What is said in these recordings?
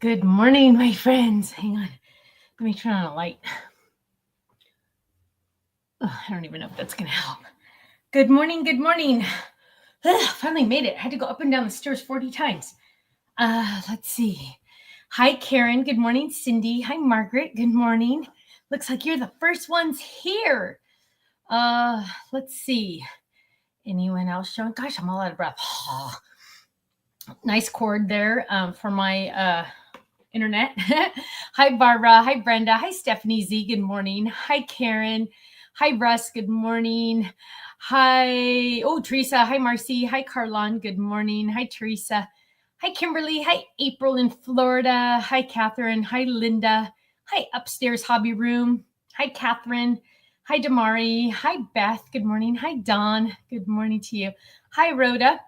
Good morning, my friends. Hang on. Let me turn on a light. I don't even know if that's going to help. Good morning. Good morning. Finally made it. I had to go up and down the stairs 40 times. Let's see. Hi, Karen. Good morning, Cindy. Hi, Margaret. Good morning. Looks like you're the first ones here. Let's see. Anyone else showing? Gosh, I'm all out of breath. Nice cord there for my internet. Hi, Barbara. Hi, Brenda. Hi, Stephanie Z. Good morning. Hi, Karen. Hi, Russ. Good morning. Hi. Oh, Teresa. Hi, Marcy. Hi, Carlon. Good morning. Hi, Teresa. Hi, Kimberly. Hi, April in Florida. Hi, Catherine. Hi, Linda. Hi, Upstairs Hobby Room. Hi, Catherine. Hi, Damari. Hi, Beth. Good morning. Hi, Dawn. Good morning to you. Hi, Rhoda.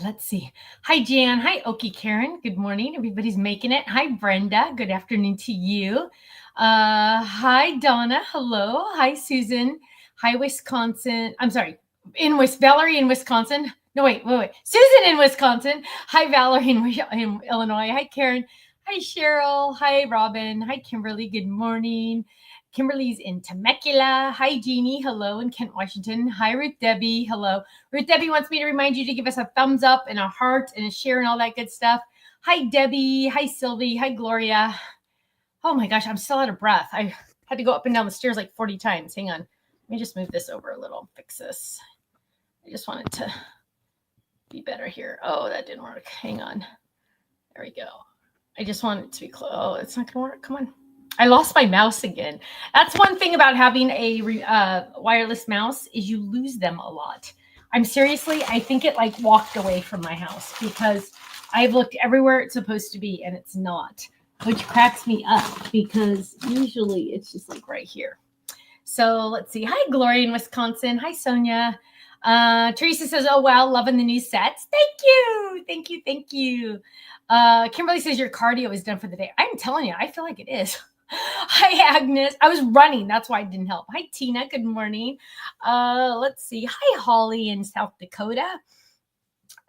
Let's see. Hi, Jan. Hi, Okie Karen. Good morning. Everybody's making it. Hi, Brenda. Good afternoon to you. Hi, Donna. Hello. Hi, Susan. Hi, Wisconsin. I'm sorry. Valerie in Wisconsin. No, wait. Susan in Wisconsin. Hi, Valerie in Illinois. Hi, Karen. Hi, Cheryl. Hi, Robin. Hi, Kimberly. Good morning. Kimberly's in Temecula. Hi, Jeannie. Hello, in Kent, Washington. Hi, Ruth Debbie. Hello. Ruth Debbie wants me to remind you to give us a thumbs up and a heart and a share and all that good stuff. Hi, Debbie. Hi, Sylvie. Hi, Gloria. Oh my gosh, I'm still out of breath. I had to go up and down the stairs like 40 times. Hang on. Let me just move this over a little. Fix this. I just want it to be better here. Oh, that didn't work. Hang on. There we go. I just want it to be close. Oh, it's not going to work. Come on. I lost my mouse again. That's one thing about having a wireless mouse is you lose them a lot. I think it like walked away from my house because I've looked everywhere it's supposed to be and it's not, which cracks me up because usually it's just like right here. So let's see. Hi, Gloria in Wisconsin. Hi, Sonia. Teresa says, oh, wow, loving the new sets. Thank you. Kimberly says your cardio is done for the day. I'm telling you, I feel like it is. Hi, Agnes. I was running. That's why it didn't help. Hi, Tina. Good morning. Let's see. Hi, Holly in South Dakota.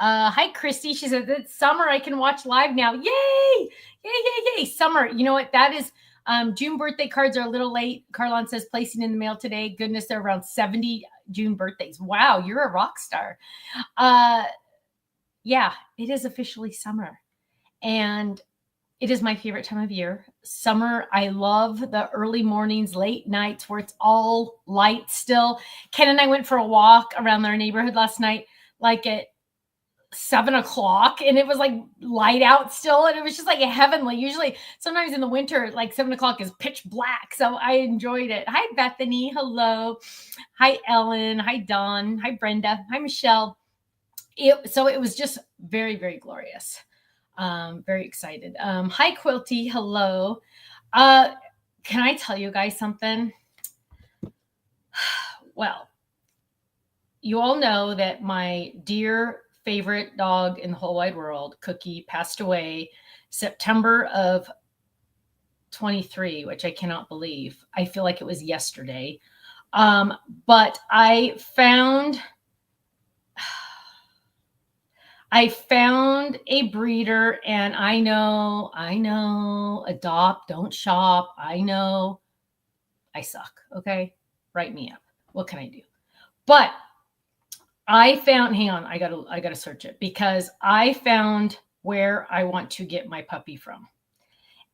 Hi, Christy. She says, it's summer. I can watch live now. Yay. Summer. You know what? That is June birthday cards are a little late. Carlon says placing in the mail today. Goodness, there are around 70 June birthdays. Wow, you're a rock star. Yeah, it is officially summer. And it is my favorite time of year. Summer, I love the early mornings, late nights where it's all light still. Ken and I went for a walk around our neighborhood last night, like at 7:00, and it was like light out still, and it was just like a heavenly. Usually, sometimes in the winter, like 7:00 is pitch black, so I enjoyed it. Hi, Bethany. Hello. Hi, Ellen. Hi, Dawn. Hi, Brenda. Hi, Michelle. So it was just very, very glorious. Very excited. Hi, Quilty. Hello. Can I tell you guys something? Well, you all know that my dear favorite dog in the whole wide world, Cookie, passed away September of 23, which I cannot believe. I feel like it was yesterday. But I found a breeder, and I know, adopt, don't shop. I know I suck. Okay. Write me up. What can I do? But I found, hang on, I gotta search it because I found where I want to get my puppy from.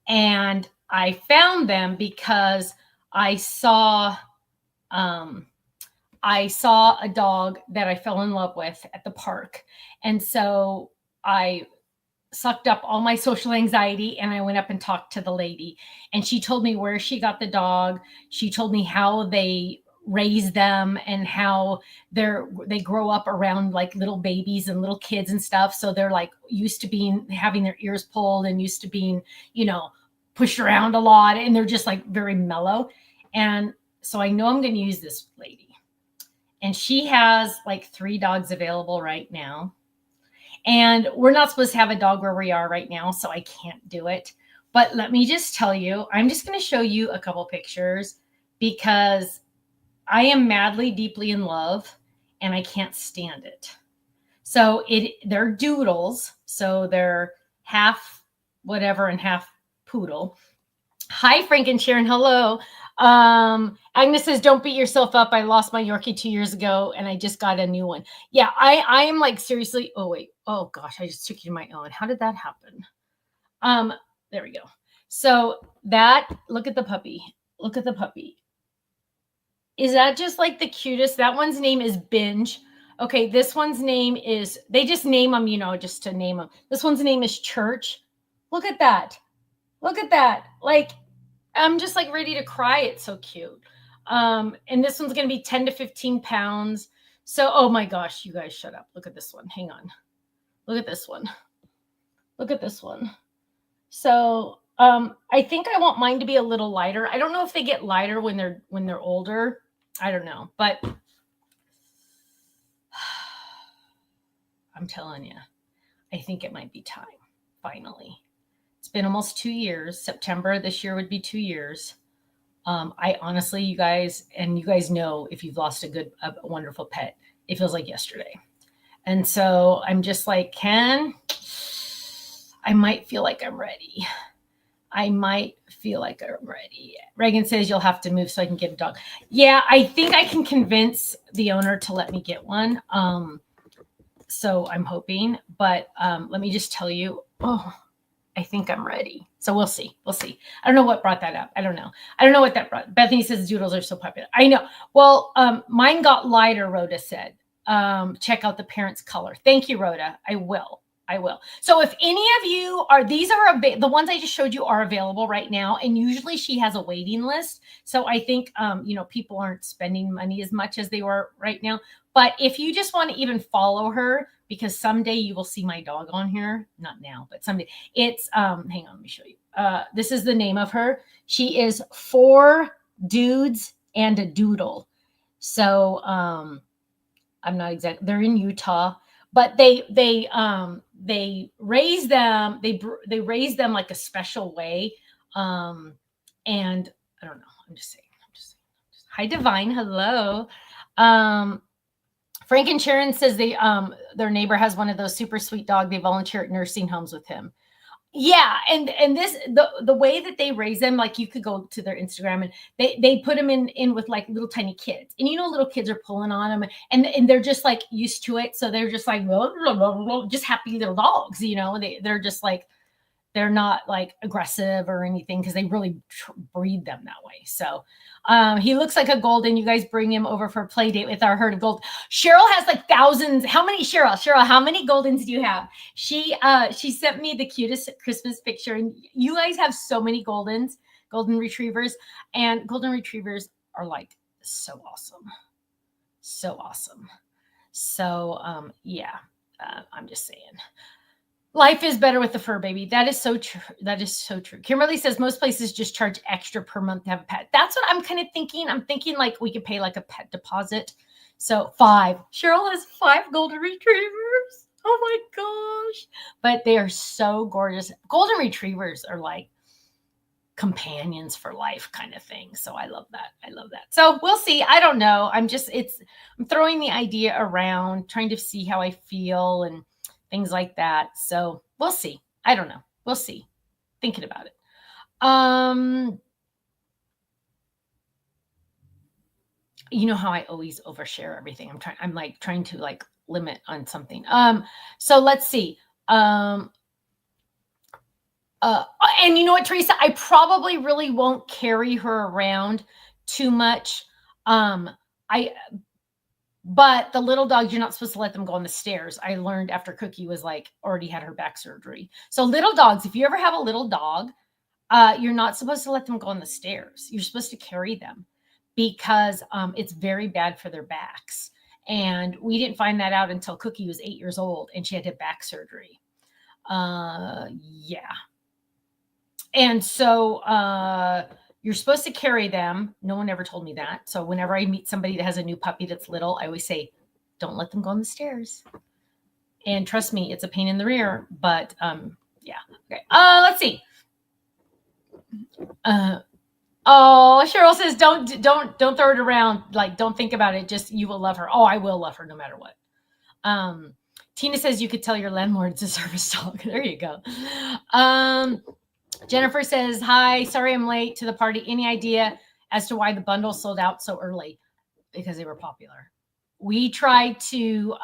And I found them because I saw a dog that I fell in love with at the park. And so I sucked up all my social anxiety and I went up and talked to the lady, and she told me where she got the dog. She told me how they raise them and how they grow up around like little babies and little kids and stuff. So they're like used to having their ears pulled and used to being, pushed around a lot, and they're just like very mellow. And so I know I'm going to use this lady. And she has like 3 dogs available right now. And we're not supposed to have a dog where we are right now, so I can't do it. But let me just tell you, I'm just going to show you a couple pictures because I am madly, deeply in love and I can't stand it. So they're doodles. So they're half whatever and half poodle. Hi, Frank and Sharon. Hello. Agnes says, "Don't beat yourself up. I lost my Yorkie 2 years ago, and I just got a new one." Yeah, I am like seriously. Oh wait. Oh gosh, I just took you to my own. How did that happen? Um, there we go. So that look at the puppy. Look at the puppy. Is that just like the cutest? That one's name is Binge. Okay, this one's name is. They just name them, just to name them. This one's name is Church. Look at that. Look at that. Like I'm just like ready to cry. It's so cute. And this one's going to be 10 to 15 pounds. So, oh my gosh, you guys shut up. Look at this one. Hang on. Look at this one. Look at this one. So, I think I want mine to be a little lighter. I don't know if they get lighter when they're older. I don't know, but I'm telling you, I think it might be time finally. It's been almost 2 years. September this year would be 2 years. I honestly, you guys know, if you've lost a wonderful pet, it feels like yesterday. And so I'm just like, I might feel like I'm ready. Reagan says you'll have to move so I can get a dog. Yeah, I think I can convince the owner to let me get one. So I'm hoping, but let me just tell you, I think I'm ready. So we'll see. We'll see. I don't know what brought that up. I don't know what that brought. Bethany says doodles are so popular. I know. Well, mine got lighter, Rhoda said. Check out the parents' color. Thank you, Rhoda. I will. So if any of you the ones I just showed you are available right now. And usually she has a waiting list. So I think, people aren't spending money as much as they were right now. But if you just want to even follow her, because someday you will see my dog on here, not now, but someday. It's hang on, let me show you. This is the name of her. She is 4 Dudes and a Doodle. So I'm not exactly. They're in Utah, but they raise them. They raise them like a special way. And I don't know. I'm just saying. Hi, Divine. Hello. Frank and Sharon says their neighbor has one of those super sweet dog. They volunteer at nursing homes with him. Yeah, and this the way that they raise them, like you could go to their Instagram and they put them in with like little tiny kids, and little kids are pulling on them, and they're just like used to it, so they're just like just happy little dogs, they're just like. They're not like aggressive or anything because they really breed them that way. So he looks like a golden. You guys bring him over for a play date with our herd of gold. Cheryl has like thousands. How many, Cheryl? Cheryl, how many goldens do you have? She sent me the cutest Christmas picture, and you guys have so many golden retrievers, and golden retrievers are like so awesome. So awesome. So yeah, I'm just saying. Life is better with the fur baby. That is so true. That is so true. Kimberly says most places just charge extra per month to have a pet. That's what I'm kind of thinking. I'm thinking like we could pay like a pet deposit. So 5. Cheryl has 5 golden retrievers. Oh my gosh. But they are so gorgeous. Golden retrievers are like companions for life kind of thing. So I love that. So we'll see. I don't know. I'm throwing the idea around, trying to see how I feel and things like that. So we'll see. I don't know. We'll see. Thinking about it. You know how I always overshare everything. I'm like trying to like limit on something. So let's see. And you know what, Teresa, I probably really won't carry her around too much. But the little dogs, you're not supposed to let them go on the stairs. I learned after Cookie was like already had her back surgery. So little dogs, if you ever have a little dog, you're not supposed to let them go on the stairs. You're supposed to carry them because it's very bad for their backs. And we didn't find that out until Cookie was 8 years old and she had to have back surgery. Yeah. And so you're supposed to carry them. No one ever told me that. So whenever I meet somebody that has a new puppy that's little, I always say, don't let them go on the stairs. And trust me, it's a pain in the rear. But yeah. Okay. Let's see. Cheryl says, don't throw it around. Like, don't think about it. Just, you will love her. Oh, I will love her no matter what. Tina says you could tell your landlord it's a service dog. There you go. Jennifer says, hi, sorry I'm late to the party. Any idea as to why the bundle sold out so early? Because they were popular. We tried to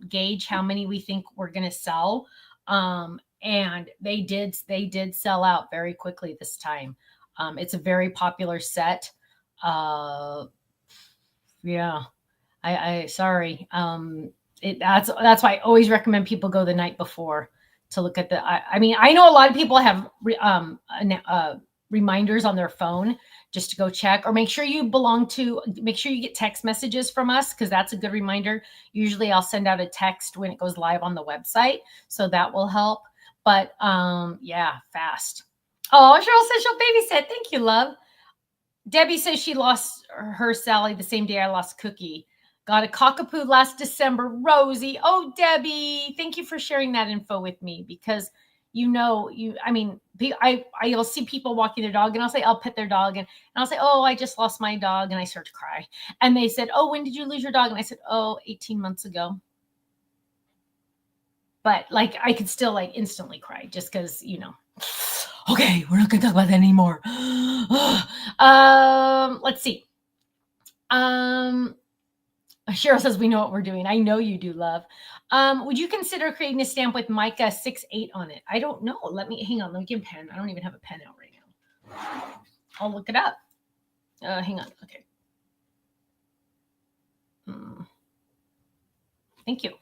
gauge how many we think we're going to sell. And they did sell out very quickly this time. It's a very popular set. Yeah, I sorry. That's why I always recommend people go the night before to look at the. I mean, I know a lot of people have reminders on their phone just to go check, or make sure you get text messages from us, because that's a good reminder. Usually I'll send out a text when it goes live on the website, so that will help. But yeah, fast. Oh, Cheryl says she'll babysit. Thank you, love. Debbie says she lost her Sally the same day I lost Cookie. Got a cockapoo last December. Rosie. Oh, Debbie, thank you for sharing that info with me, because you'll see people walking their dog, and I'll say, I'll pet their dog. And I'll say, oh, I just lost my dog. And I start to cry. And they said, oh, when did you lose your dog? And I said, oh, 18 months ago. But like, I could still like instantly cry just because, okay, we're not going to talk about that anymore. Let's see. Cheryl says, we know what we're doing. I know you do, love. Would you consider creating a stamp with Micah 6-8 on it? I don't know. Hang on. Let me get a pen. I don't even have a pen out right now. I'll look it up. Hang on. Okay. Thank you.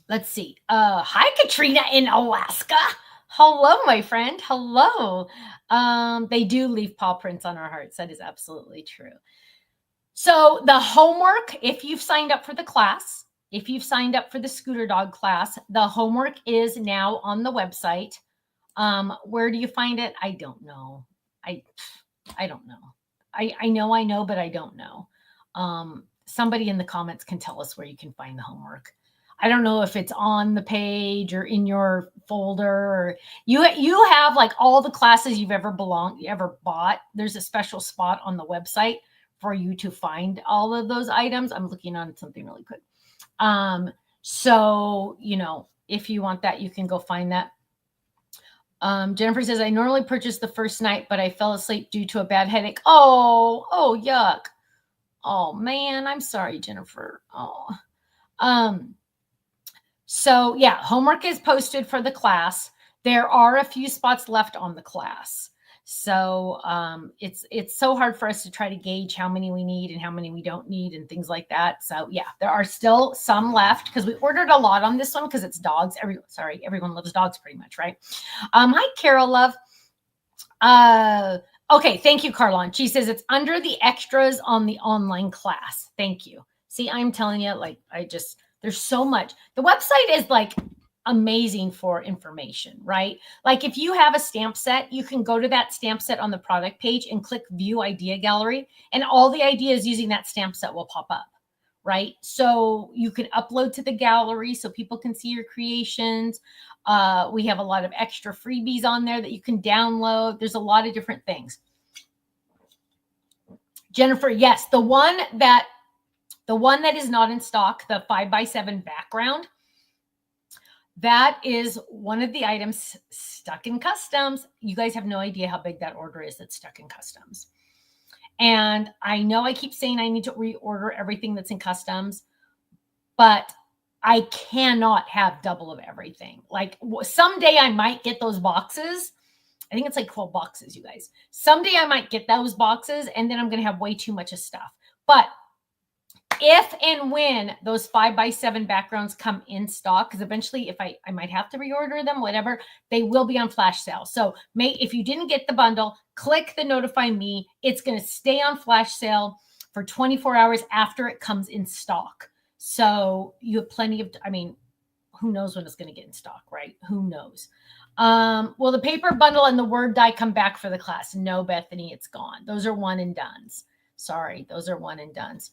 Let's see. Hi, Katrina in Alaska. Hello, my friend. Hello. They do leave paw prints on our hearts. That is absolutely true. So the homework, if you've signed up for the class, if you've signed up for the scooter dog class, the homework is now on the website. Where do you find it? I don't know. I don't know. I know, but I don't know. Somebody in the comments can tell us where you can find the homework. I don't know if it's on the page or in your folder, or you have like all the classes you've ever bought. There's a special spot on the website for you to find all of those items. I'm looking on something really quick. So, if you want that, you can go find that. Jennifer says, I normally purchase the first night, but I fell asleep due to a bad headache. Oh, yuck. Oh man, I'm sorry, Jennifer. So yeah, homework is posted for the class. There are a few spots left on the class. So it's so hard for us to try to gauge how many we need and how many we don't need and things like that. So yeah, there are still some left because we ordered a lot on this one because it's dogs. Everyone loves dogs pretty much, right? Hi, Carol, love. Okay, thank you, Carlon. She says it's under the extras on the online class. Thank you. See, I'm telling you, there's so much. The website is like amazing for information, right? Like if you have a stamp set, you can go to that stamp set on the product page and click view idea gallery, and all the ideas using that stamp set will pop up, right? So you can upload to the gallery so people can see your creations. We have a lot of extra freebies on there that you can download. There's a lot of different things. Jennifer, yes, the one that is not in stock, the 5x7 background, that is one of the items stuck in customs. You guys have no idea how big that order is that's stuck in customs. And I know I keep saying I need to reorder everything that's in customs, but I cannot have double of everything. Like someday I might get those boxes. I think it's like 12 boxes, you guys. Someday I might get those boxes, and then I'm going to have way too much of stuff. But if and when those 5x7 backgrounds come in stock, because eventually if I might have to reorder them, whatever, they will be on flash sale. So if you didn't get the bundle, click the notify me. It's going to stay on flash sale for 24 hours after it comes in stock. So you have plenty of, who knows when it's going to get in stock, right? Who knows? Will the paper bundle and the word die come back for the class? No, Bethany, it's gone. Those are one and dones. Sorry, those are one and dones.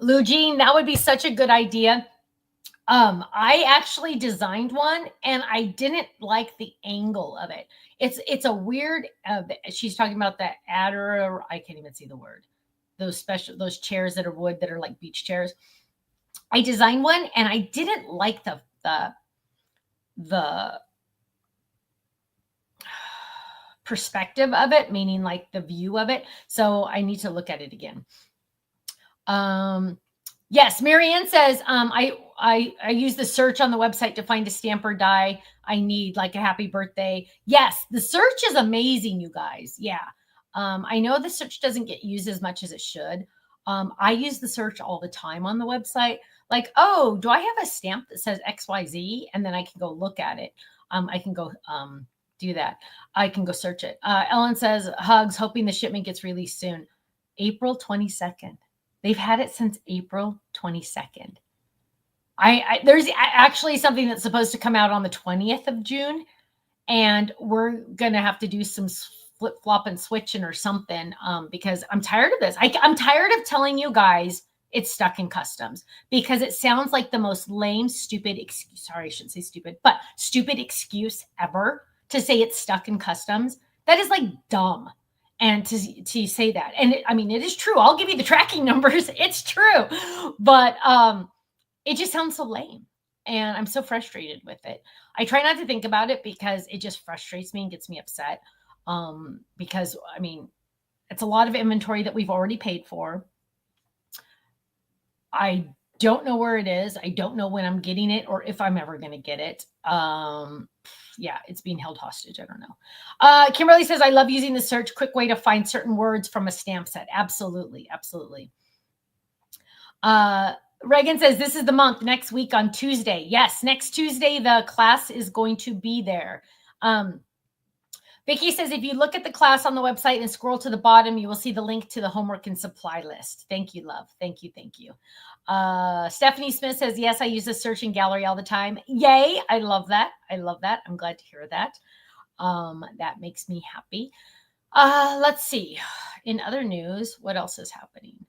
Lou Jean, that would be such a good idea. I actually designed one and I didn't like the angle of it. It's a weird, she's talking about the adder, I can't even see the word. those chairs that are wood that are like beach chairs. I designed one and I didn't like the perspective of it, meaning like the view of it. So I need to look at it again. Yes, Marianne says, I use the search on the website to find a stamp or die I need, like a happy birthday. Yes, the search is amazing, you guys. Yeah. I know the search doesn't get used as much as it should. I use the search all the time on the website. Like, oh, do I have a stamp that says XYZ? And then I can go look at it. I can go do that. I can go search it. Ellen says, hugs, hoping the shipment gets released soon. April 22nd. They've had it since April 22nd. There's actually something that's supposed to come out on the 20th of June, and we're going to have to do some flip flop and switching or something because I'm tired of this. I'm tired of telling you guys it's stuck in customs because it sounds like the most lame, stupid excuse. Sorry, I shouldn't say stupid, but stupid excuse ever to say it's stuck in customs. That is like dumb. And to say that, and it is true. I'll give you the tracking numbers. It's true, but it just sounds so lame, and I'm so frustrated with it. I try not to think about it because it just frustrates me and gets me upset. Because it's a lot of inventory that we've already paid for. I don't know where it is. I don't know when I'm getting it or if I'm ever going to get it. Yeah, it's being held hostage. I don't know. Kimberly says, I love using the search. Quick way to find certain words from a stamp set. Absolutely. Absolutely. Reagan says, this is the month next week on Tuesday. Yes, next Tuesday, the class is going to be there. Vicki says, if you look at the class on the website and scroll to the bottom, you will see the link to the homework and supply list. Thank you, love. Thank you. Thank you. Stephanie Smith says, yes, I use the search in gallery all the time. Yay. I love that. I love that. I'm glad to hear that. That makes me happy. Let's see. In other news, what else is happening?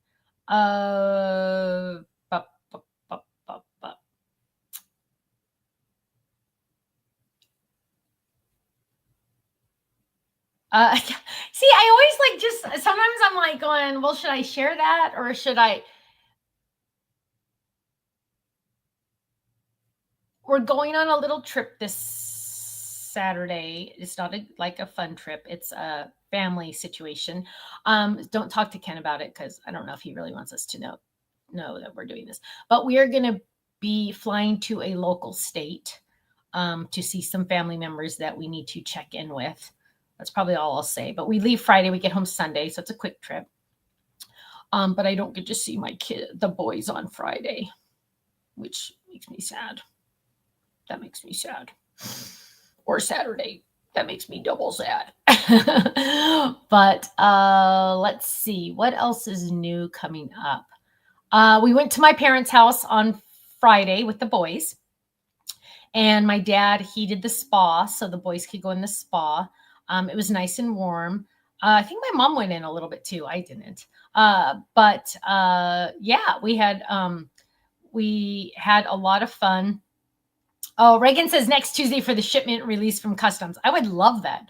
See, I always sometimes I'm like going, well, should I share that or should I? We're going on a little trip this Saturday. It's not like a fun trip. It's a family situation. Don't talk to Ken about it because I don't know if he really wants us to know that we're doing this. But we are going to be flying to a local state to see some family members that we need to check in with. That's probably all I'll say. But we leave Friday. We get home Sunday. So it's a quick trip. But I don't get to see the boys on Friday, which makes me sad. That makes me sad. Or Saturday. That makes me double sad. But let's see. What else is new coming up? We went to my parents' house on Friday with the boys. And my dad heated the spa so the boys could go in the spa. It was nice and warm. I think my mom went in a little bit too. I didn't. But yeah, we had a lot of fun. Oh, Reagan says next Tuesday for the shipment release from customs. I would love that.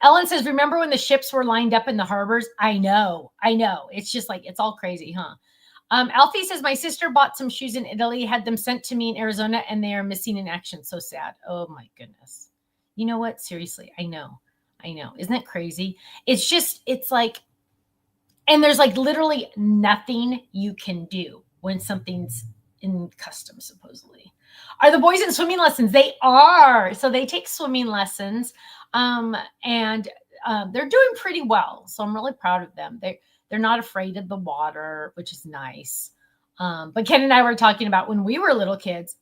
Ellen says, remember when the ships were lined up in the harbors? I know. It's just like, it's all crazy, huh? Alfie says, my sister bought some shoes in Italy, had them sent to me in Arizona, and they are missing in action. So sad. Oh my goodness. You know what? Seriously, I know. Isn't that crazy? It's like, and there's like literally nothing you can do when something's in customs, supposedly. Are the boys in swimming lessons? They are. So they take swimming lessons and they're doing pretty well. So I'm really proud of them. They're not afraid of the water, which is nice. But Ken and I were talking about when we were little kids,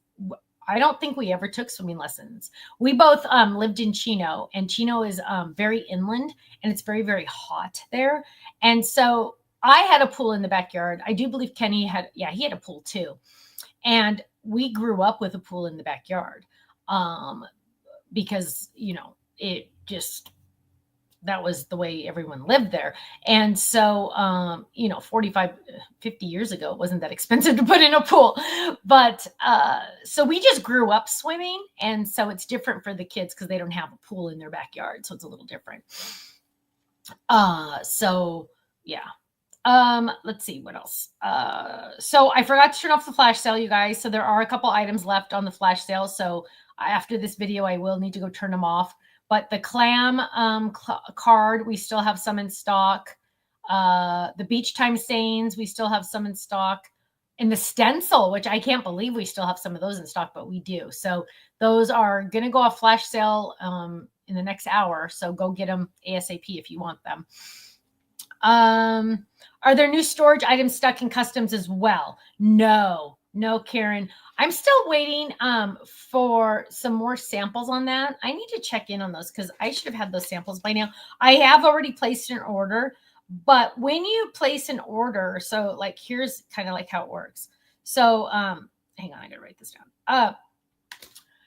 I don't think we ever took swimming lessons. We both lived in Chino, and Chino is very inland and it's very, very hot there. And so I had a pool in the backyard. I do believe Kenny he had a pool too. And we grew up with a pool in the backyard because, that was the way everyone lived there. And so, 45, 50 years ago, it wasn't that expensive to put in a pool. But so we just grew up swimming. And so it's different for the kids because they don't have a pool in their backyard. So it's a little different. So, yeah. Let's see what else. So I forgot to turn off the flash sale, you guys. So there are a couple items left on the flash sale. So after this video, I will need to go turn them off. But the clam card, we still have some in stock. The beach time stains, we still have some in stock. And the stencil, which I can't believe we still have some of those in stock, but we do. So those are going to go off flash sale in the next hour. So go get them ASAP if you want them. Are there new storage items stuck in customs as well? No, Karen. I'm still waiting for some more samples on that. I need to check in on those because I should have had those samples by now. I have already placed an order, but when you place an order, so like here's kind of like how it works. So hang on, I gotta write this down.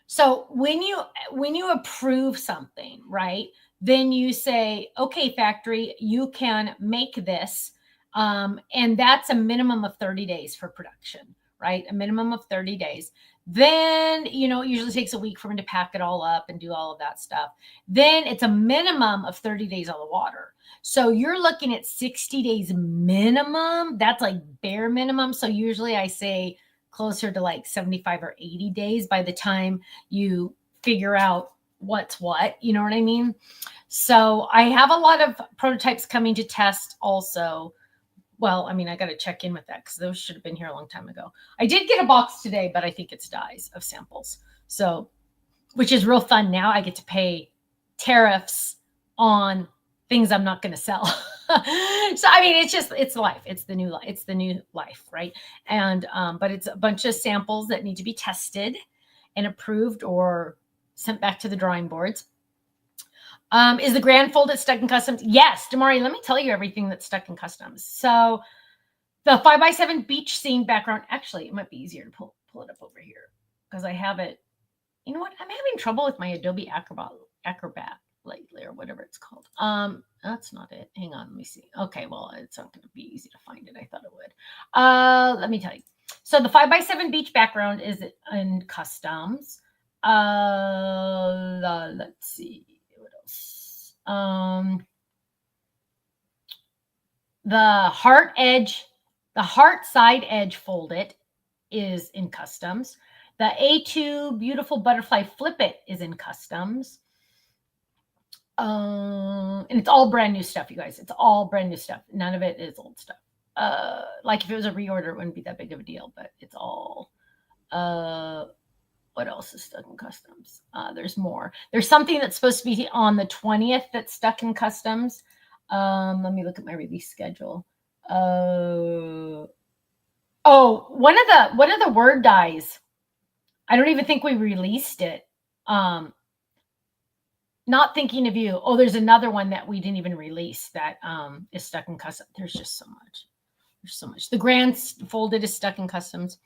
So when you approve something, right? Then you say, okay, factory, you can make this. And that's a minimum of 30 days for production, right? A minimum of 30 days. Then, it usually takes a week for them to pack it all up and do all of that stuff. Then it's a minimum of 30 days on the water. So you're looking at 60 days minimum. That's like bare minimum. So usually I say closer to like 75 or 80 days by the time you figure out what's what, you know what I mean? So I have a lot of prototypes coming to test also. Well, I mean, I got to check in with that because those should have been here a long time ago. I did get a box today, but I think it's dies of samples. So, which is real fun. Now I get to pay tariffs on things I'm not going to sell. So, I mean, it's life. It's the new life, right? And, but it's a bunch of samples that need to be tested and approved or sent back to the drawing boards. Is the grand folded stuck in customs? Yes, Damari, let me tell you everything that's stuck in customs. So the 5x7 beach scene background, actually, it might be easier to pull it up over here because I have it. You know what? I'm having trouble with my Adobe Acrobat lately or whatever it's called. That's not it. Hang on, let me see. Okay, well, it's not going to be easy to find it. I thought it would. Let me tell you. So the 5x7 beach background is in customs. Let's see. The heart side edge folded is in customs. The A2 beautiful butterfly flip it is in customs. And it's all brand new stuff, you guys. It's all brand new stuff. None of it is old stuff. Like if it was a reorder, it wouldn't be that big of a deal, but it's all, what else is stuck in customs? There's more. There's something that's supposed to be on the 20th that's stuck in customs. Let me look at my release schedule. One of the word dies. I don't even think we released it. Not thinking of you. Oh, there's another one that we didn't even release that is stuck in customs. There's just so much. There's so much. The grand folded is stuck in customs.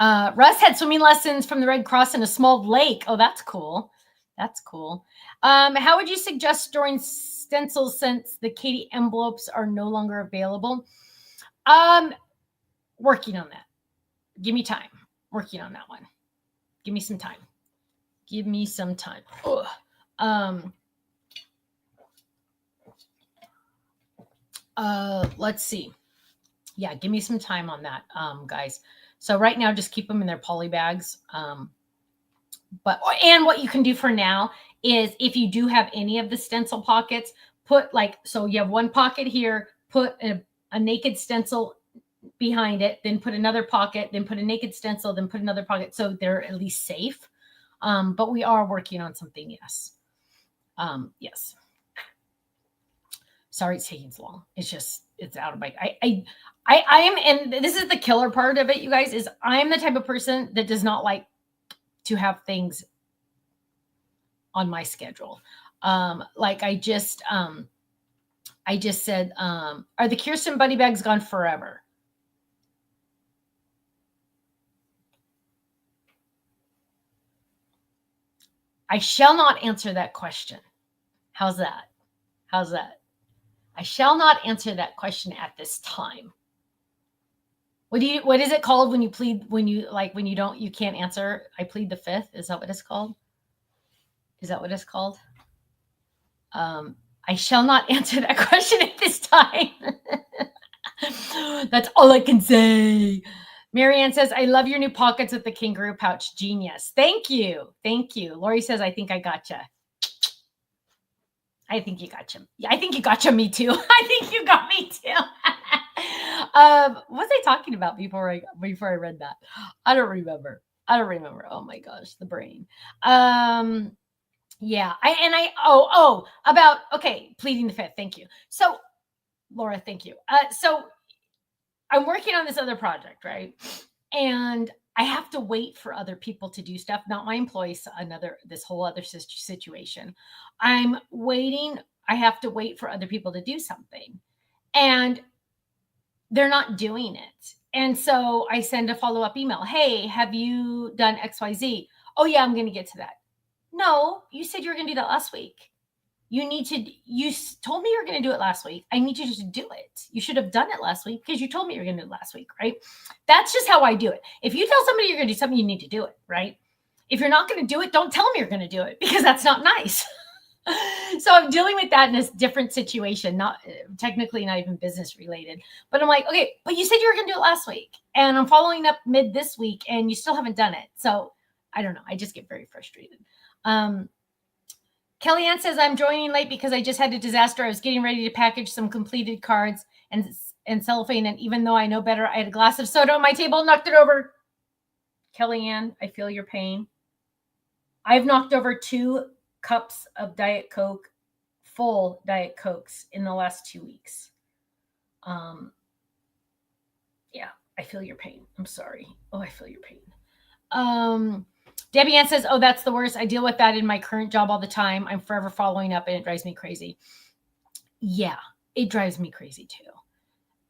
Russ had swimming lessons from the Red Cross in a small lake. Oh, that's cool. That's cool. How would you suggest storing stencils since the Katie envelopes are no longer available? Working on that. Give me time. Working on that one. Give me some time. Give me some time. Let's see. Yeah, give me some time on that, guys. So right now, just keep them in their poly bags. And what you can do for now is if you do have any of the stencil pockets, so you have one pocket here, put a naked stencil behind it, then put another pocket, then put a naked stencil, then put another pocket. So they're at least safe. But we are working on something. Yes. Yes. Sorry, it's taking so long. It's out of my, I am, and this is the killer part of it, you guys, is I'm the type of person that does not like to have things on my schedule. Like I just said, are the Kirsten Buddy bags gone forever? I shall not answer that question. How's that? How's that? I shall not answer that question at this time. What is it called when you can't answer? I plead the fifth. Is that what it's called? Is that what it's called? I shall not answer that question at this time. That's all I can say. Marianne says, I love your new pockets with the kangaroo pouch. Genius. Thank you. Thank you. Lori says, I think I gotcha. I think you gotcha. Yeah, I think you gotcha me too. I think you got me too. What was I talking about before I read that? I don't remember. Oh my gosh, the brain. Yeah. About pleading the fifth. Thank you. So Laura, thank you. So I'm working on this other project, right? And I have to wait for other people to do stuff, not my employees, this whole other situation. I'm waiting. I have to wait for other people to do something. And they're not doing it. And so I send a follow-up email. Hey, have you done XYZ? Oh yeah, I'm going to get to that. No, you said you were going to do that last week. You told me you were going to do it last week. I need you to do it. You should have done it last week because you told me you were going to do it last week, right? That's just how I do it. If you tell somebody you're going to do something, you need to do it, right? If you're not going to do it, don't tell me you're going to do it because that's not nice. So I'm dealing with that in a different situation, not technically not even business related, but I'm like, okay, but you said you were going to do it last week and I'm following up mid this week and you still haven't done it. So I don't know. I just get very frustrated. Kellyanne says, I'm joining late because I just had a disaster. I was getting ready to package some completed cards and cellophane. And even though I know better, I had a glass of soda on my table, knocked it over. Kellyanne, I feel your pain. I've knocked over 2 cups of Diet Coke, full Diet Cokes in the last 2 weeks. Yeah, I feel your pain. I'm sorry. Oh, I feel your pain. Debbie Ann says, oh, that's the worst. I deal with that in my current job all the time. I'm forever following up and it drives me crazy. Yeah, it drives me crazy too.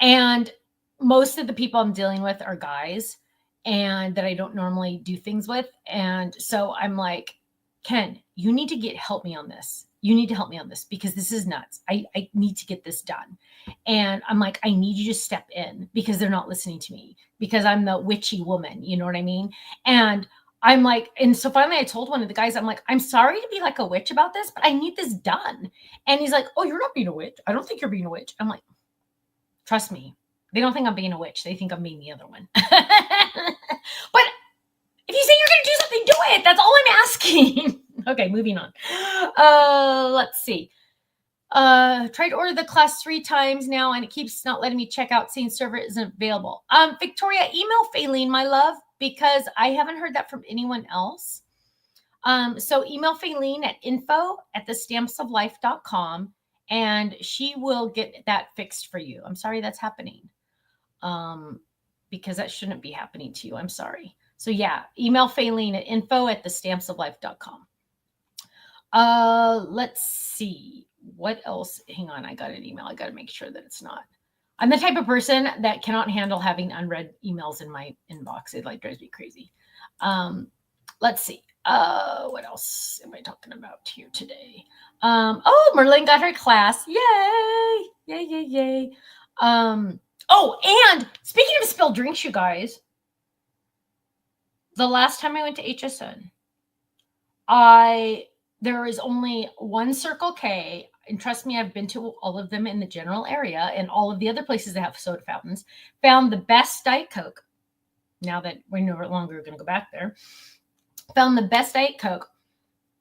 And most of the people I'm dealing with are guys and that I don't normally do things with. And so I'm like, Ken, you need to help me on this. You need to help me on this because this is nuts. I need to get this done. And I'm like, I need you to step in because they're not listening to me because I'm the witchy woman. You know what I mean? And I'm like, and so finally I told one of the guys, I'm like, I'm sorry to be like a witch about this, but I need this done. And he's like, oh, you're not being a witch. I don't think you're being a witch. I'm like, trust me. They don't think I'm being a witch. They think I'm being the other one. But if you say you're going to do something, do it. That's all I'm asking. Okay, moving on. Let's see. Tried to order the class 3 times now, and it keeps not letting me check out saying server isn't available. Victoria, email Faylene, my love, because I haven't heard that from anyone else. So email Faylene at info@thestampsoflife.com, and she will get that fixed for you. I'm sorry that's happening. Because that shouldn't be happening to you. I'm sorry. So yeah, email Faylene at info@thestampsoflife.com. Let's see. What else? Hang on. I got an email. I got to make sure that it's not. I'm the type of person that cannot handle having unread emails in my inbox. It drives me crazy. Let's see. What else am I talking about here today? Merlin got her class. Yay. Yay, yay, yay. And speaking of spilled drinks, you guys, the last time I went to HSN, there is only one Circle K, and trust me, I've been to all of them in the general area and all of the other places that have soda fountains, found the best Diet Coke. Now that we're no longer going to go back there, found the best Diet Coke,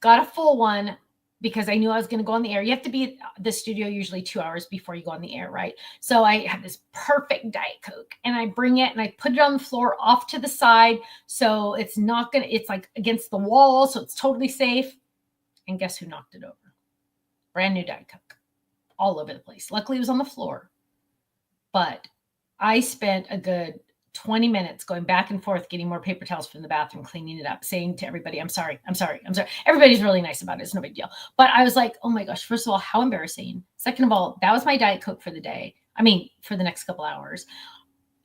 got a full one because I knew I was going to go on the air. You have to be at the studio usually 2 hours before you go on the air, right? So I have this perfect Diet Coke and I bring it and I put it on the floor off to the side. So it's like against the wall. So it's totally safe. And guess who knocked it over? Brand new Diet Coke all over the place. Luckily it was on the floor, but I spent a good 20 minutes going back and forth, getting more paper towels from the bathroom, cleaning it up, saying to everybody, I'm sorry. Everybody's really nice about it. It's no big deal. But I was like, oh my gosh, first of all, how embarrassing. Second of all, that was my Diet Coke for the day. I mean, for the next couple hours.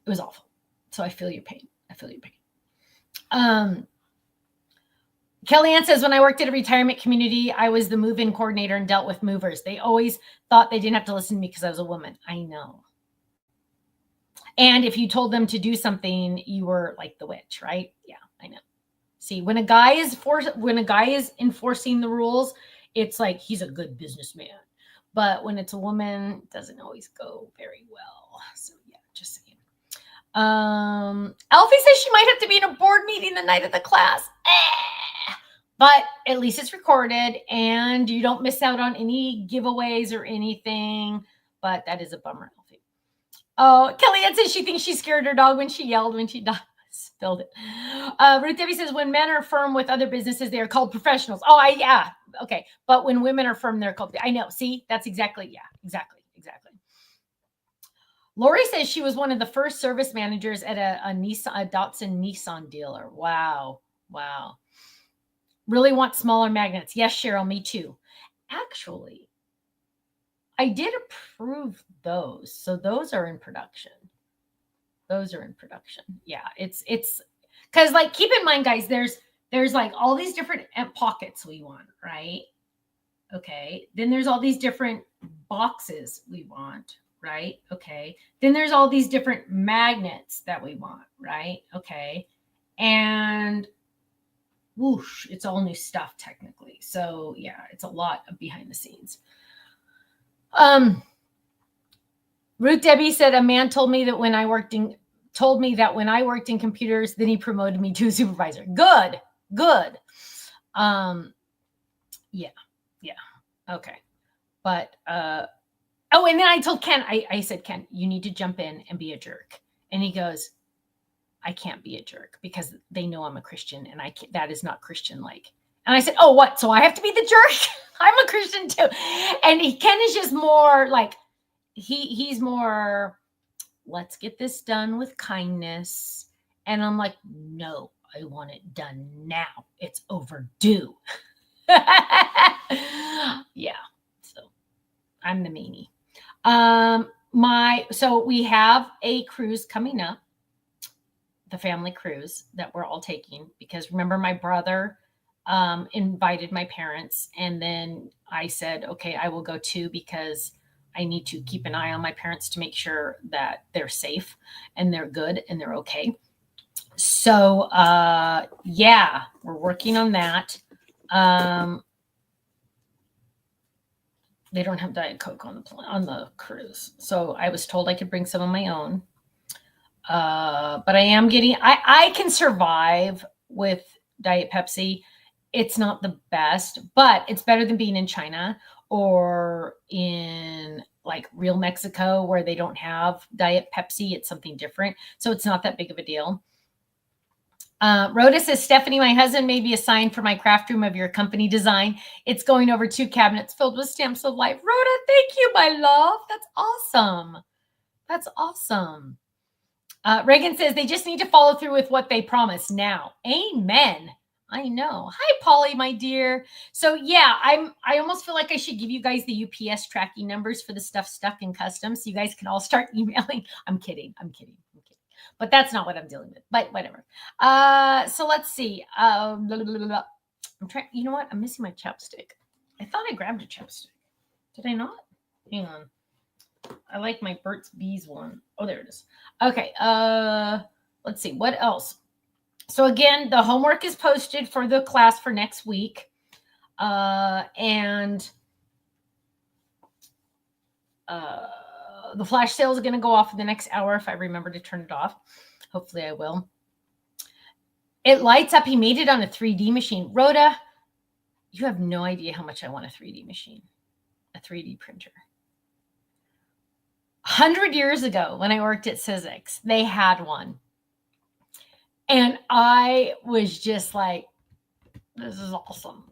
It was awful. So I feel your pain. Kellyanne says, when I worked at a retirement community, I was the move-in coordinator and dealt with movers. They always thought they didn't have to listen to me because I was a woman. I know. And if you told them to do something, you were like the witch, right? Yeah, I know. See, when a guy is enforcing the rules, it's like he's a good businessman. but when it's a woman, it doesn't always go very well. So yeah, just saying. Alfie says she might have to be in a board meeting the night of the class. But at least it's recorded and you don't miss out on any giveaways or anything. But that is a bummer, Alfie. Oh, Kellyanne says she thinks she scared her dog when she yelled when she spilled it. Ruth Debbie says when men are firm with other businesses, they are called professionals. Oh, yeah. Okay. But when women are firm, they're called, I know. See, that's exactly. Lori says she was one of the first service managers at a Datsun Nissan dealer. Wow. Really want smaller magnets. Yes, Cheryl, me too. Actually, I did approve those. So those are in production. Yeah, it's because like keep in mind, guys, there's like all these different pockets we want, right? Okay. Then there's all these different boxes we want, right? Okay. Then there's all these different magnets that we want, right? Okay. And whoosh, it's all new stuff technically. So yeah, it's a lot of behind the scenes. Ruth Debbie said a man told me that when I worked in computers, then he promoted me to a supervisor. Good. Yeah. Okay. But and then I told Ken, I said, Ken, you need to jump in and be a jerk. And he goes, I can't be a jerk because they know I'm a Christian and that is not Christian like. And I said, oh, what? So I have to be the jerk? I'm a Christian too. And Ken is just more like, he's more, let's get this done with kindness. And I'm like, no, I want it done now. It's overdue. Yeah. So I'm the meanie. So we have a cruise coming up, the family cruise that we're all taking, because remember my brother invited my parents, and then I said, okay, I will go too, because I need to keep an eye on my parents to make sure that they're safe and they're good and they're okay. So yeah, we're working on that. They don't have Diet Coke on the cruise, so I was told I could bring some of my own. But I can survive with Diet Pepsi. It's not the best, but it's better than being in China or in like real Mexico where they don't have Diet Pepsi. It's something different. So it's not that big of a deal. Rhoda says, Stephanie, my husband made me a sign for my craft room of your company design. It's going over 2 cabinets filled with stamps of life. Rhoda, thank you, my love. That's awesome. Reagan says they just need to follow through with what they promised now. Amen. I know. Hi, Polly, my dear. So yeah, I almost feel like I should give you guys the UPS tracking numbers for the stuff stuck in customs, so you guys can all start emailing. I'm kidding. But that's not what I'm dealing with. But whatever. So let's see. I'm trying. You know what? I'm missing my chapstick. I thought I grabbed a chapstick. Did I not? Hang on. I like my Burt's Bees one. Oh, there it is. Okay. Let's see. What else? So again, the homework is posted for the class for next week. And the flash sales are going to go off in the next hour if I remember to turn it off. Hopefully I will. It lights up. He made it on a 3D machine. Rhoda, you have no idea how much I want a 3D machine, a 3D printer. 100 years ago when I worked at Sizzix, they had one. And I was just like, this is awesome.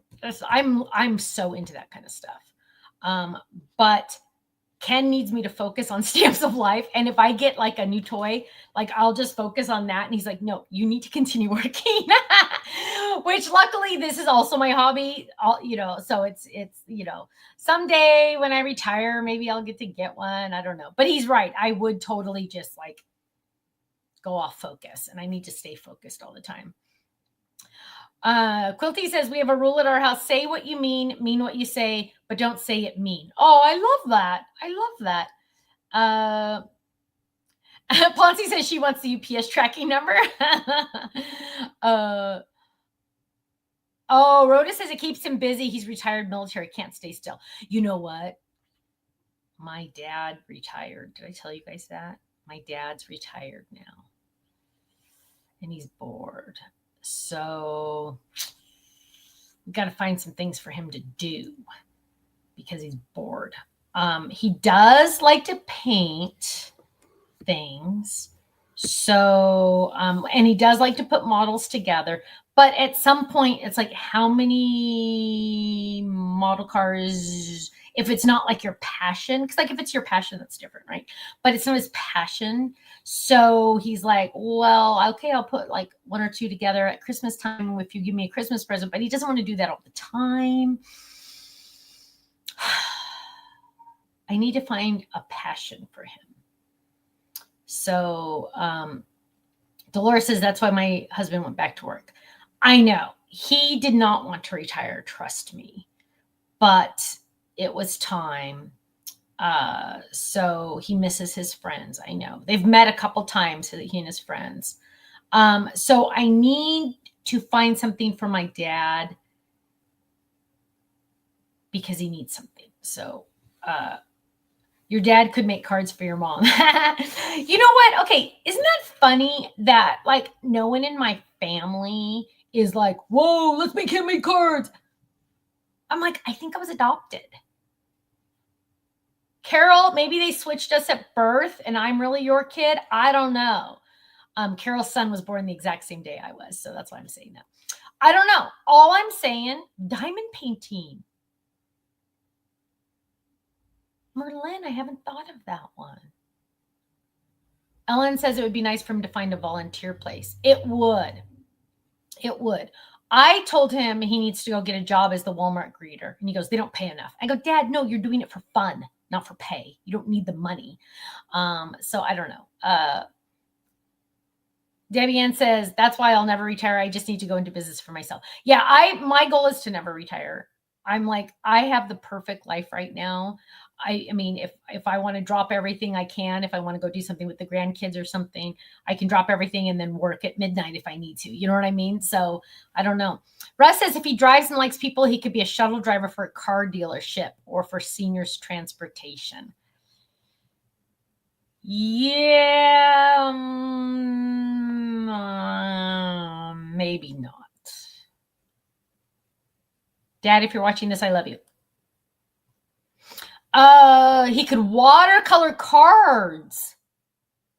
I'm so into that kind of stuff. But Ken needs me to focus on Stamps of Life. And if I get like a new toy, like I'll just focus on that. And he's like, no, you need to continue working, which luckily this is also my hobby, so it's, someday when I retire, maybe I'll get to get one. I don't know, but he's right. I would totally just like go off focus, and I need to stay focused all the time. Quilty says, we have a rule at our house. Say what you mean what you say, but don't say it mean. Oh, I love that. Ponzi says she wants the UPS tracking number. Rhoda says it keeps him busy. He's retired military, can't stay still. You know what? My dad retired. Did I tell you guys that? My dad's retired now. And he's bored. So we got to find some things for him to do because he's bored. He does like to paint things. So, and he does like to put models together. But at some point, it's like, how many model cars? If it's not like your passion, because like if it's your passion, that's different, right? But it's not his passion. So he's like, well, okay, I'll put like one or two together at Christmas time if you give me a Christmas present. But he doesn't want to do that all the time. I need to find a passion for him. So Dolores says that's why my husband went back to work. I know he did not want to retire, trust me, but it was time. So he misses his friends. I know they've met a couple times, he and his friends. So I need to find something for my dad because he needs something. So your dad could make cards for your mom. You know what? Okay, isn't that funny that like no one in my family is like, whoa, let's make him make cards. I'm like, I think I was adopted. Carol, maybe they switched us at birth and I'm really your kid. I don't know. Carol's son was born the exact same day I was. So that's why I'm saying that. I don't know. All I'm saying, diamond painting. Merlin, I haven't thought of that one. Ellen says it would be nice for him to find a volunteer place. It would. It would. I told him he needs to go get a job as the Walmart greeter. And he goes, they don't pay enough. I go, Dad, no, you're doing it for fun, not for pay. You don't need the money. So I don't know. Debbie Ann says, that's why I'll never retire. I just need to go into business for myself. Yeah, my goal is to never retire. I'm like, I have the perfect life right now. I mean, if I want to drop everything, I can. If I want to go do something with the grandkids or something, I can drop everything and then work at midnight if I need to. You know what I mean? So I don't know. Russ says if he drives and likes people, he could be a shuttle driver for a car dealership or for seniors transportation. Yeah, maybe not. Dad, if you're watching this, I love you. He could watercolor cards.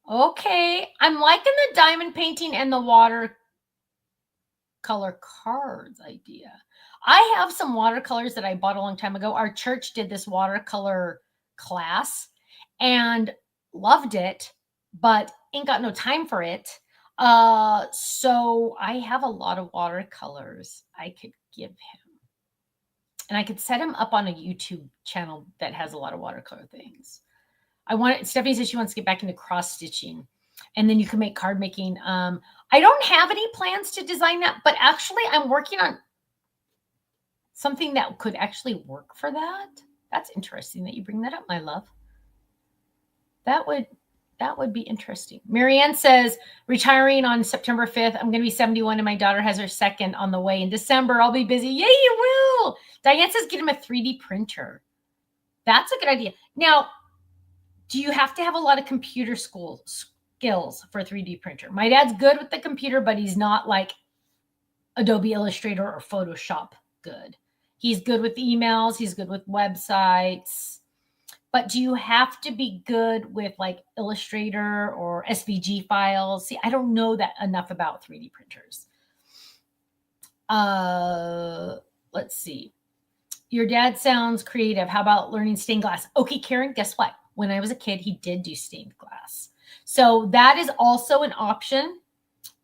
Okay. I'm liking the diamond painting and the watercolor cards idea. I have some watercolors that I bought a long time ago. Our church did this watercolor class and loved it, but ain't got no time for it. So I have a lot of watercolors I could give him. And I could set him up on a YouTube channel that has a lot of watercolor things. Stephanie says she wants to get back into cross stitching. And then you can make card making. I don't have any plans to design that, but actually I'm working on something that could actually work for that. That's interesting that you bring that up, my love. That would be interesting. Marianne says, retiring on September 5th. I'm going to be 71 and my daughter has her second on the way in December. I'll be busy. Yeah, you will. Diane says, get him a 3D printer. That's a good idea. Now, do you have to have a lot of computer skills for a 3D printer? My dad's good with the computer, but he's not like Adobe Illustrator or Photoshop good. He's good with emails. He's good with websites. But do you have to be good with like Illustrator or SVG files? See, I don't know that enough about 3D printers. Let's see. Your dad sounds creative. How about learning stained glass? Okay, Karen, guess what? When I was a kid, he did do stained glass. So that is also an option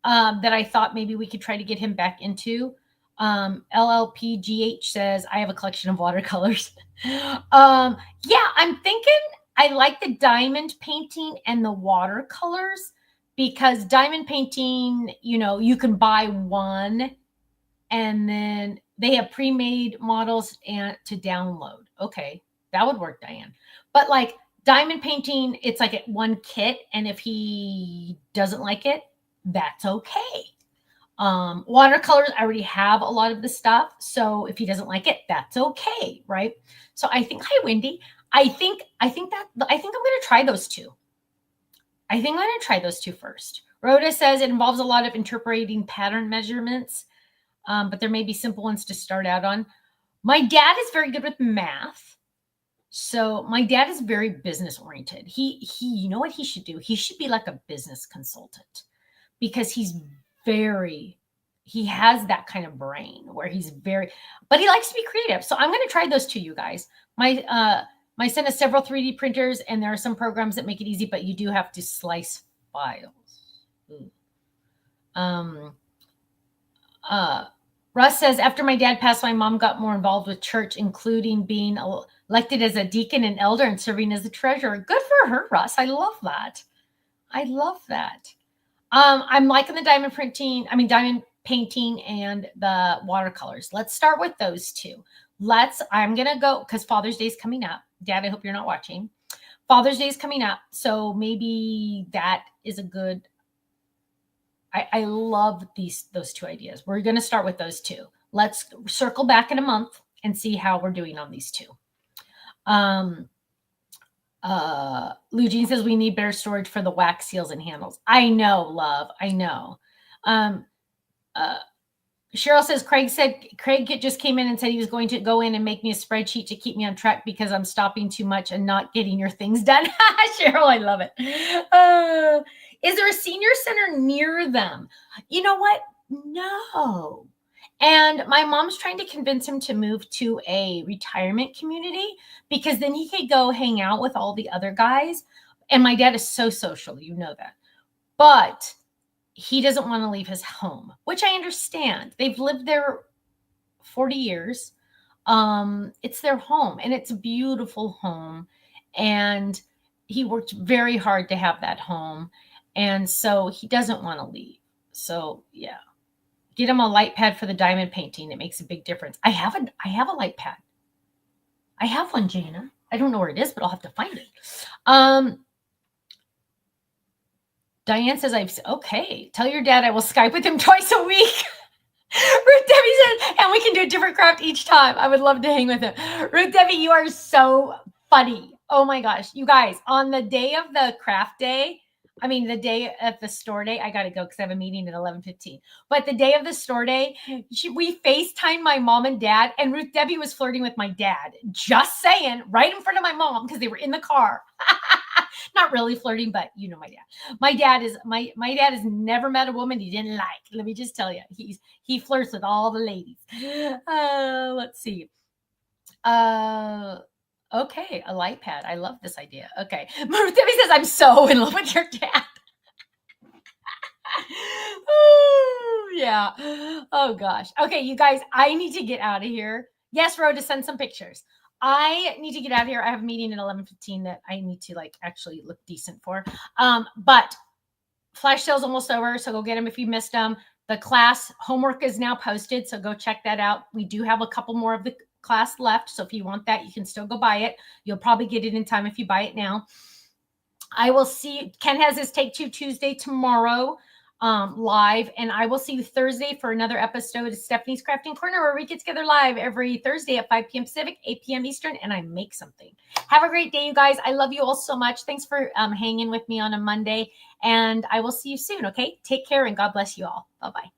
that I thought maybe we could try to get him back into. LLPGH says, I have a collection of watercolors. Yeah, I'm thinking I like the diamond painting and the watercolors because diamond painting, you can buy one and then they have pre-made models and to download. Okay, that would work, Diane. But like diamond painting, it's like one kit. And if he doesn't like it, that's okay. Watercolors, I already have a lot of the stuff. So if he doesn't like it, that's okay. Right. So I think, hi, Wendy. I think I'm going to try those two. I think I'm going to try those two first. Rhoda says it involves a lot of interpreting pattern measurements, but there may be simple ones to start out on. My dad is very good with math. So my dad is very business oriented. He, you know what he should do? He should be like a business consultant because he has that kind of brain where but he likes to be creative. So I'm going to try those two, you guys. My son has several 3D printers, and there are some programs that make it easy, but you do have to slice files. Russ says, after my dad passed, my mom got more involved with church, including being elected as a deacon and elder and serving as a treasurer. Good for her, Russ. I love that. I'm liking the diamond painting and the watercolors. Let's start with those two. I'm going to go because Father's Day is coming up. Dad, I hope you're not watching. Father's Day is coming up. So maybe that is a good, I love those two ideas. We're going to start with those two. Let's circle back in a month and see how we're doing on these two. Lou Jean says we need better storage for the wax seals and handles. I know, love. I know. Cheryl says Craig just came in and said he was going to go in and make me a spreadsheet to keep me on track because I'm stopping too much and not getting your things done. Cheryl, I love it. Is there a senior center near them? You know what? No. And my mom's trying to convince him to move to a retirement community because then he could go hang out with all the other guys. And my dad is so social, you know that. But he doesn't want to leave his home, which I understand. They've lived there 40 years. It's their home, and it's a beautiful home. And he worked very hard to have that home. And so he doesn't want to leave. So, yeah. Get him a light pad for the diamond painting. It makes a big difference. I have a light pad. I have one, Jana. I don't know where it is, but I'll have to find it. Diane says, okay, tell your dad I will Skype with him twice a week. Ruth Debbie says, and we can do a different craft each time. I would love to hang with him. Ruth Debbie, you are so funny. Oh my gosh. You guys, on the day of the craft day, the day of the store day, I got to go because I have a meeting at 11:15. But the day of the store day, we FaceTimed my mom and dad, and Ruth Debbie was flirting with my dad. Just saying, right in front of my mom because they were in the car. Not really flirting, but you know my dad. My dad has never met a woman he didn't like. Let me just tell you, he flirts with all the ladies. Let's see. Okay, a light pad. I love this idea. Okay. Debbie says, I'm so in love with your dad. Oh, yeah. Oh, gosh. Okay, you guys, I need to get out of here. Yes, Rhoda, send some pictures. I need to get out of here. I have a meeting at 11:15 that I need to actually look decent for. But flash sale's almost over, so go get them if you missed them. The class homework is now posted, so go check that out. We do have a couple more of the class left, so if you want that, you can still go buy it. You'll probably get it in time if you buy it now. I will see Ken has his Take Two Tuesday tomorrow live, and I will see you Thursday for another episode of Stephanie's Crafting Corner, where we get together live every Thursday at 5 p.m. Pacific, 8 p.m. Eastern, and I make something. Have a great day, you guys. I love you all so much. Thanks for hanging with me on a Monday, and I will see you soon, okay? Take care, and God bless you all. Bye-bye.